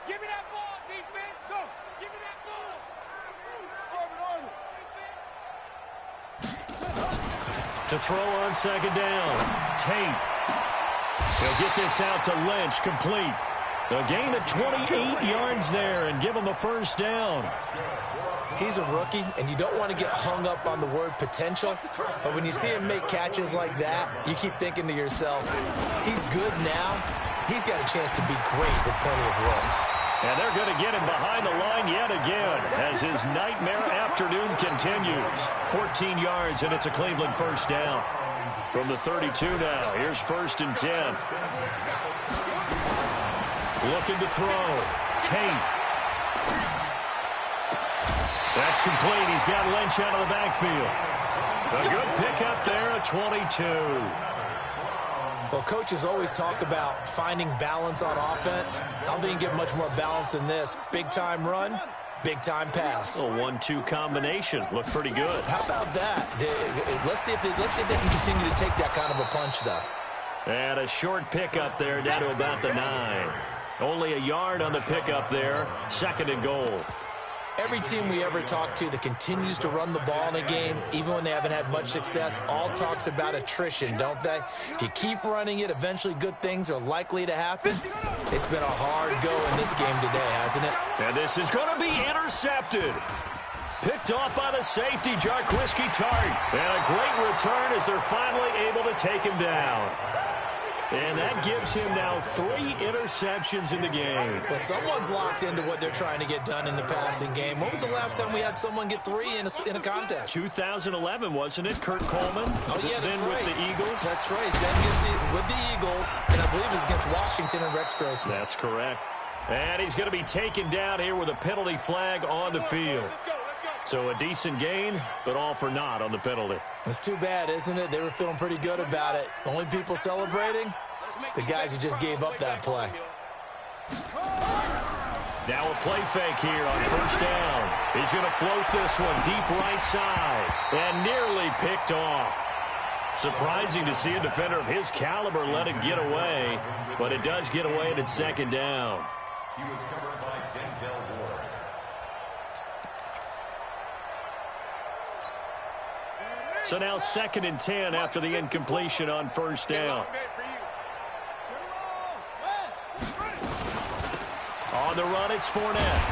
Give me that ball, defense. Go. Give me that ball. To throw on 2nd down. Tate. He'll get this out to Lynch, complete. A gain of 28 yards there and give him a 1st down. He's a rookie, and you don't want to get hung up on the word potential. But when you see him make catches like that, you keep thinking to yourself, he's good now. He's got a chance to be great with plenty of room. And they're going to get him behind the line yet again as his nightmare afternoon continues. 14 yards, and it's a Cleveland first down. From the 32 now, here's 1st and 10. Looking to throw. Tate. That's complete. He's got Lynch out of the backfield. A good pickup there at 22. Well, coaches always talk about finding balance on offense. I don't think you can get much more balance than this. Big-time run, big-time pass. A 1-2 combination. Looked pretty good. How about that? Let's see if they can continue to take that kind of a punch, though. And a short pickup there down to about the 9. Only a yard on the pickup there. 2nd and goal. Every team we ever talk to that continues to run the ball in a game, even when they haven't had much success, all talks about attrition, don't they? If you keep running it, eventually good things are likely to happen. It's been a hard go in this game today, hasn't it? And this is going to be intercepted. Picked off by the safety, Jarquiski Tart. And a great return as they're finally able to take him down. And that gives him now 3 interceptions in the game. Well, someone's locked into what they're trying to get done in the passing game. When was the last time we had someone get 3 in a contest? 2011, wasn't it? Kurt Coleman? Oh, yeah, that's then right. with the Eagles? That's right. Then gets it with the Eagles, and I believe it's against Washington and Rex Grossman. That's correct. And he's going to be taken down here with a penalty flag on the field. So a decent gain, but all for naught on the penalty. It's too bad, isn't it? They were feeling pretty good about it. Only people celebrating, the guys who just gave up that play. Now a play fake here on 1st down. He's going to float this one deep right side and nearly picked off. Surprising to see a defender of his caliber let it get away, but it does get away and it's 2nd down. He was covered by Denzel Ward. So now 2nd and 10 after the incompletion on 1st down. On the run, it's Fournette.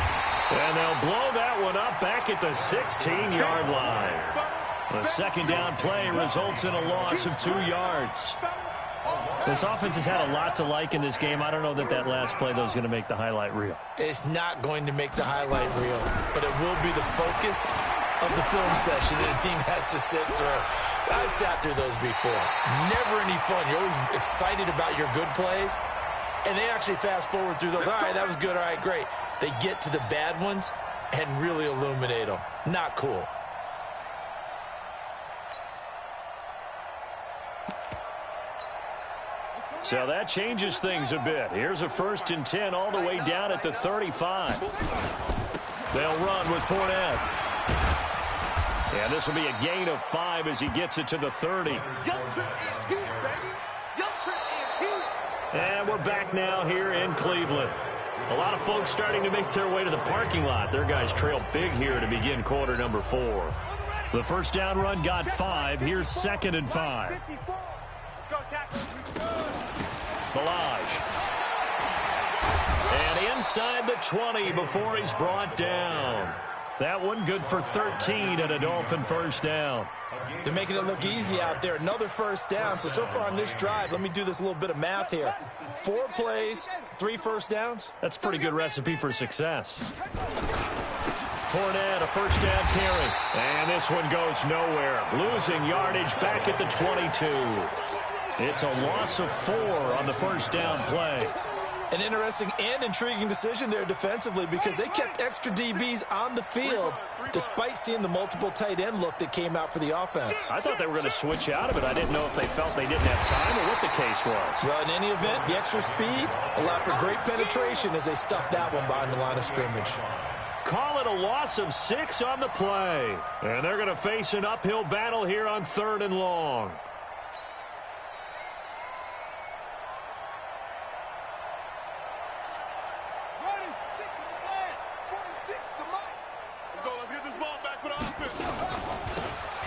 And they'll blow that one up back at the 16-yard line. The 2nd down play results in a loss of 2 yards. This offense has had a lot to like in this game. I don't know that last play, though, is going to make the highlight reel. It's not going to make the highlight reel, but it will be the focus of the film session that a team has to sit through. I've sat through those before. Never any fun. You're always excited about your good plays, and they actually fast forward through those. All right, that was good. All right, great. They get to the bad ones and really illuminate them. Not cool. So that changes things a bit. Here's a 1st and 10 all the way down at the 35. They'll run with Fournette. And this will be a gain of 5 as he gets it to the 30. And we're back now here in Cleveland. A lot of folks starting to make their way to the parking lot. Their guys trail big here to begin quarter number 4. The 1st down run got 5. Here's 2nd and 5. Balaj. And inside the 20 before he's brought down. That one good for 13 and a Dolphin 1st down. They're making it look easy out there. Another 1st down. So far on this drive, let me do this little bit of math here. 4 plays, 3 1st downs. That's a pretty good recipe for success. Fournette, a 1st down carry. And this one goes nowhere. Losing yardage back at the 22. It's a loss of 4 on the 1st down play. An interesting and intriguing decision there defensively because they kept extra DBs on the field despite seeing the multiple tight end look that came out for the offense. I thought they were going to switch out of it. I didn't know if they felt they didn't have time or what the case was. Well, in any event, the extra speed allowed for great penetration as they stuffed that one behind the line of scrimmage. Call it a loss of 6 on the play. And they're going to face an uphill battle here on 3rd and long.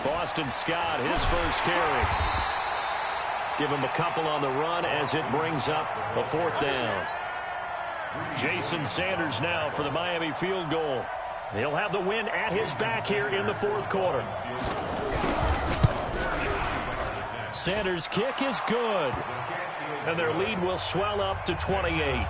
Boston Scott, his 1st carry. Give him a couple on the run as it brings up a 4th down. Jason Sanders now for the Miami field goal. He'll have the win at his back here in the fourth quarter. Sanders' kick is good. And their lead will swell up to 28.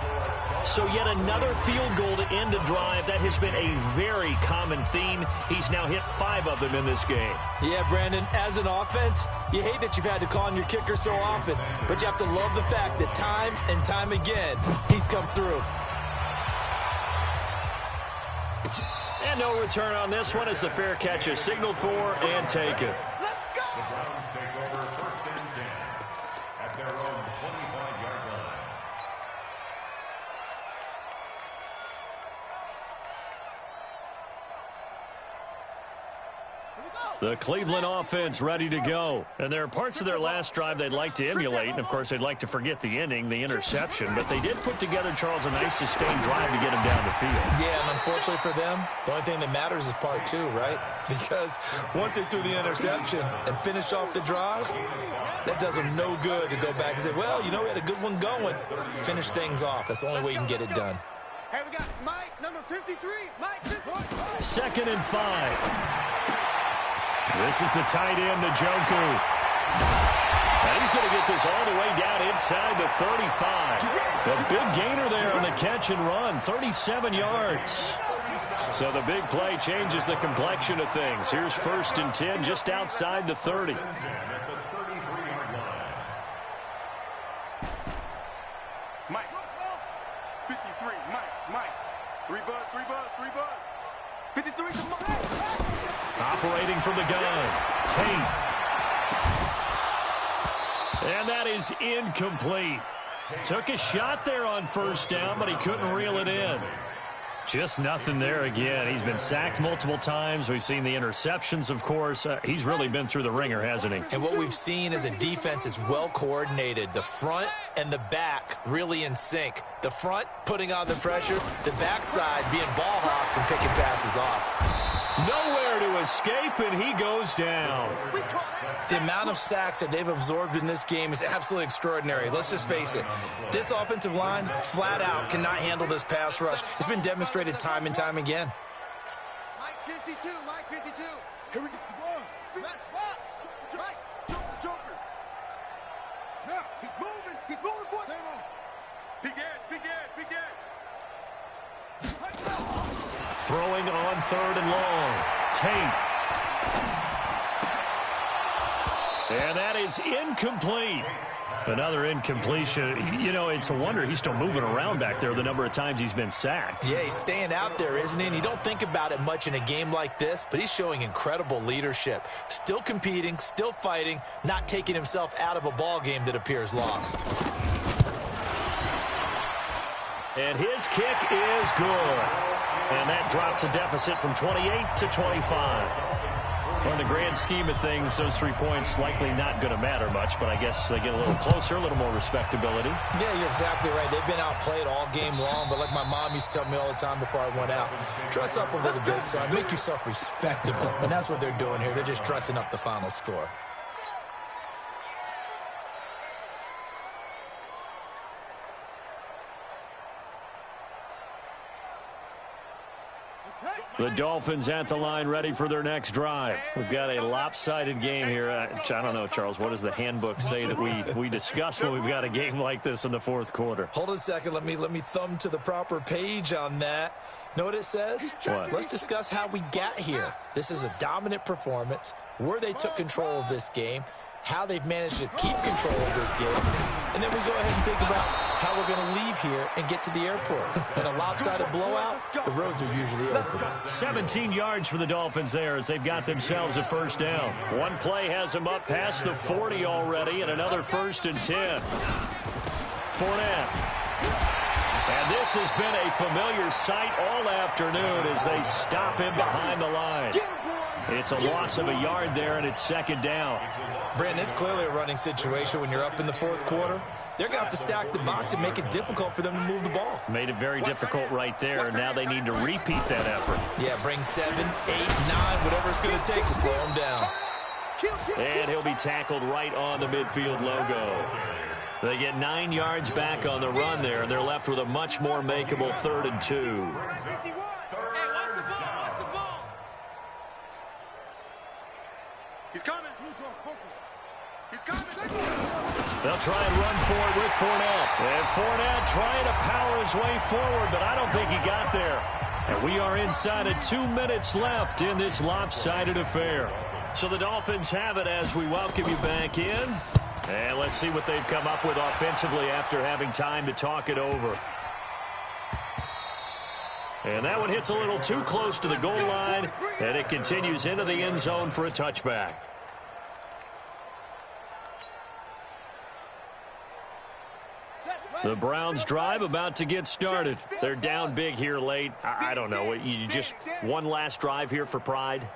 So yet another field goal to end a drive. That has been a very common theme. He's now hit 5 of them in this game. Yeah, Brandon, as an offense, you hate that you've had to call on your kicker so often, but you have to love the fact that time and time again, he's come through. And no return on this one as the fair catch is signaled for and taken. Let's go! The Browns take over 1st and 10 at their own 25-yard line. The Cleveland offense ready to go. And there are parts of their last drive they'd like to emulate. And, of course, they'd like to forget the ending, the interception. But they did put together, Charles, a nice sustained drive to get him down the field. Yeah, and unfortunately for them, the only thing that matters is part 2, right? Because once they threw the interception and finished off the drive, that does them no good to go back and say, well, you know, we had a good one going. Finish things off. That's the only way you can get it done. Hey, we got Mike, number 53. Mike, 53. 2nd and 5. This is the tight end to Junkie. And he's going to get this all the way down inside the 35. The big gainer there on the catch and run, 37 yards. So the big play changes the complexion of things. Here's 1st and 10 just outside the 30. Mike, 53. Mike. 3 buzz. 53 to Mike. Operating from the gun, Tate. And that is incomplete. Took a shot there on 1st down, but he couldn't reel it in. Just nothing there again. He's been sacked multiple times. We've seen the interceptions, of course. He's really been through the ringer, hasn't he? And what we've seen is a defense is well coordinated. The front and the back really in sync. The front putting on the pressure, the backside being ball hawks and picking passes off. Nowhere to escape, and he goes down. The amount of sacks that they've absorbed in this game is absolutely extraordinary. Let's just face it. This offensive line, flat out, cannot handle this pass rush. It's been demonstrated time and time again. Mike 52. Here we go. Match box. Mike, Joker. Now, he's moving, boy. Same on. Big edge. Throwing on 3rd and long. Tate. And that is incomplete. Another incompletion. You know, it's a wonder he's still moving around back there the number of times he's been sacked. Yeah, he's staying out there, isn't he? And you don't think about it much in a game like this, but he's showing incredible leadership. Still competing, still fighting, not taking himself out of a ball game that appears lost. And his kick is good. And that drops a deficit from 28 to 25. Well, in the grand scheme of things, those 3 points likely not going to matter much, but I guess they get a little closer, a little more respectability. Yeah, you're exactly right. They've been outplayed all game long, but like my mom used to tell me all the time before I went out, dress up a little bit, son. Make yourself respectable. And that's what they're doing here. They're just dressing up the final score. The Dolphins at the line ready for their next drive. We've got a lopsided game here. I don't know, Charles, what does the handbook say that we discuss when we've got a game like this in the fourth quarter? Hold on a second. Let me thumb to the proper page on that. Know what it says? What? Let's discuss how we got here. This is a dominant performance, where they took control of this game, how they've managed to keep control of this game, and then we go ahead and think about how we're going to leave here and get to the airport. In a lopsided blowout, the roads are usually open. 17 yards for the Dolphins there as they've got themselves a 1st down. One play has them up past the 40 already, and another 1st and 10. Fournette. And this has been a familiar sight all afternoon as they stop him behind the line. It's a loss of a yard there, and it's 2nd down. Brandon, it's clearly a running situation when you're up in the fourth quarter. They're going to have to stack the box and make it difficult for them to move the ball. Made it very difficult right there. Now they need to repeat that effort. Yeah, bring 7, 8, 9, whatever it's going to take to slow him down. And he'll be tackled right on the midfield logo. They get 9 yards back on the run there, and they're left with a much more makeable 3rd and 2. He's coming. He's coming. They'll try and run for it with Fournette. And Fournette trying to power his way forward, but I don't think he got there. And we are inside of 2 minutes left in this lopsided affair. So the Dolphins have it as we welcome you back in. And let's see what they've come up with offensively after having time to talk it over. And that one hits a little too close to the goal line, and it continues into the end zone for a touchback. The Browns drive about to get started. They're down big here late. I don't know. You just one last drive here for pride?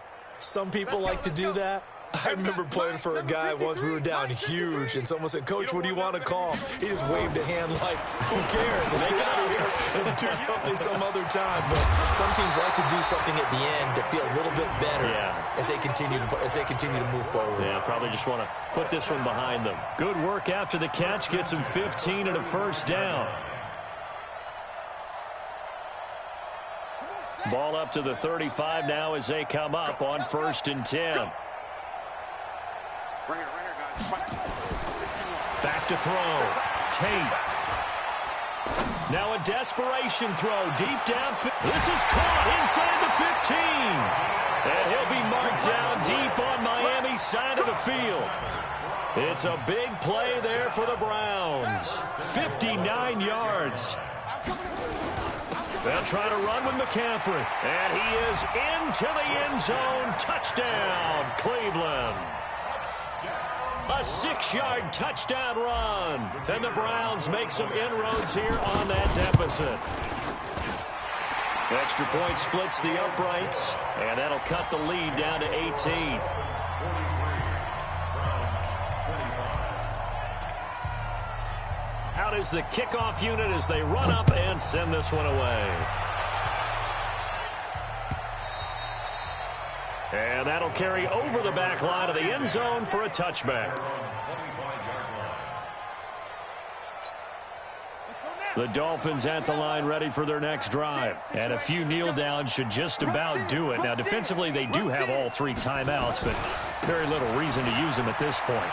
Some people like to do that. I remember playing for a guy once. We were down huge, and someone said, "Coach, what do you want to call?" He just waved a hand like, "Who cares? Let's get out of here and do something some other time." But some teams like to do something at the end to feel a little bit better as they continue to move forward. Yeah, probably just want to put this one behind them. Good work after the catch. Gets him 15 and a first down. Ball up to the 35 now as they come up on 1st and 10. Back to throw. Tate. Now a desperation throw deep down. This is caught inside the 15. And he'll be marked down deep on Miami's side of the field. It's a big play there for the Browns. 59 yards. They'll try to run with McCaffrey. And he is into the end zone. Touchdown, Cleveland. A 6-yard touchdown run. And the Browns make some inroads here on that deficit. Extra point splits the uprights, and that'll cut the lead down to 18. Out is the kickoff unit as they run up and send this one away. And that'll carry over the back line of the end zone for a touchback. The Dolphins at the line ready for their next drive. And a few kneel downs should just about do it. Now, defensively, they do have all 3 timeouts, but very little reason to use them at this point.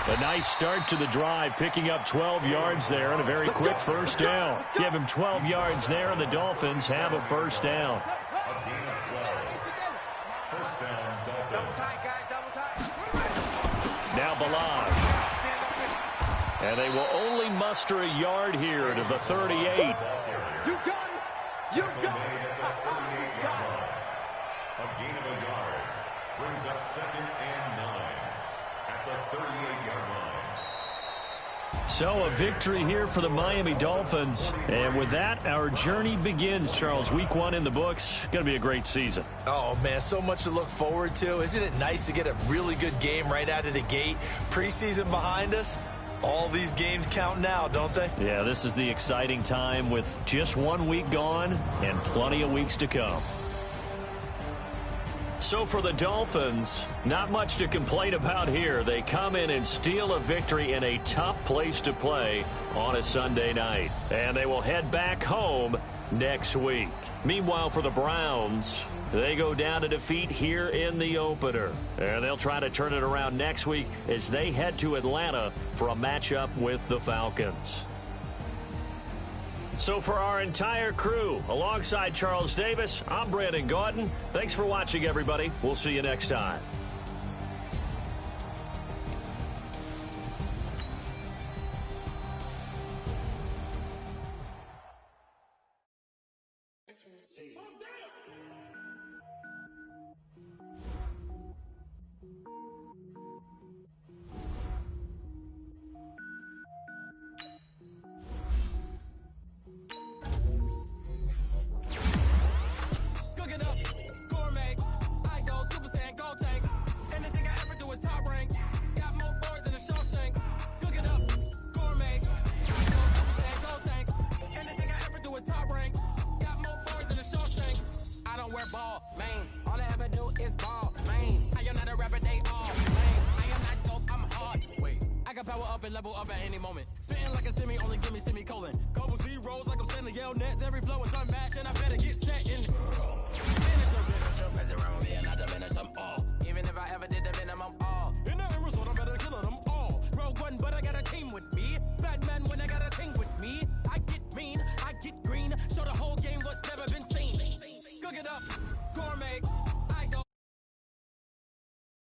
A nice start to the drive, picking up 12 yards there and a very quick first down. Give him 12 yards there, and the Dolphins have a first down. Now Balaj. And they will only muster a yard here to the 38. You got it. You got it. A gain of a yard brings up 2nd and 9 at the 38-yard line. So a victory here for the Miami Dolphins. And with that, our journey begins, Charles. Week 1 in the books. Going to be a great season. Oh, man, so much to look forward to. Isn't it nice to get a really good game right out of the gate? Preseason behind us. All these games count now, don't they? Yeah, this is the exciting time with just 1 week gone and plenty of weeks to come. So for the Dolphins, not much to complain about here. They come in and steal a victory in a tough place to play on a Sunday night. And they will head back home next week. Meanwhile, for the Browns, they go down to defeat here in the opener. And they'll try to turn it around next week as they head to Atlanta for a matchup with the Falcons. So for our entire crew, alongside Charles Davis, I'm Brandon Gaudin. Thanks for watching, everybody. We'll see you next time. Level up at any moment. Spitting like a semi, only give me semicolon. Couple zeros like I'm sending yell nets. Every flow is unmatched, and I better get set in. Finish them, mess around with me and I diminish them all. Even if I show the whole